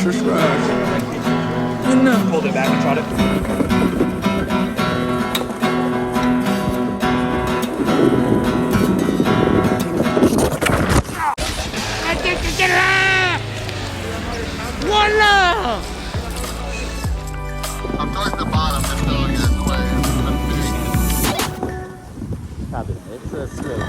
Hold it back and shot it. One love! I'm towards the bottom, just so you're in the way. Copy that. It's straight.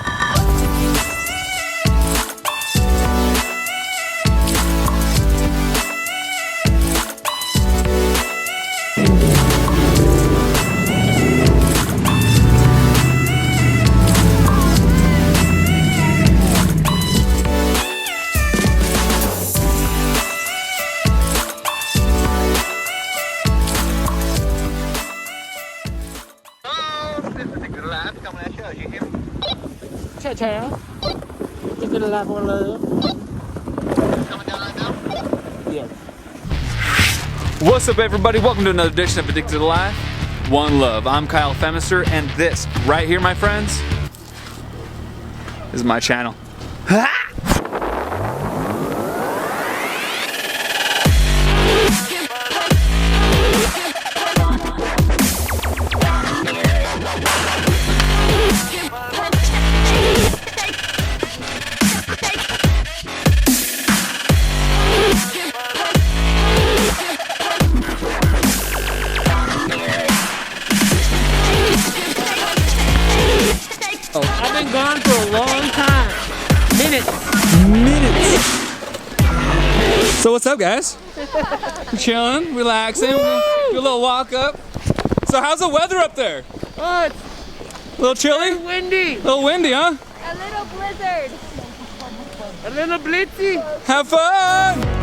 Ciao. Just gonna laugh one love. Coming down right now? Yes. What's up, everybody? Welcome to another edition of Addicted to Life. One love. I'm Kyle Femister, and this right here, my friends, is my channel. I've been gone for a long time. Minutes. So what's up, guys? We're chilling, relaxing, do a little walk up. So how's the weather up there? Oh, it's A little chilly? windy. A little windy, huh? A little blizzard. A little blitzy. Have fun!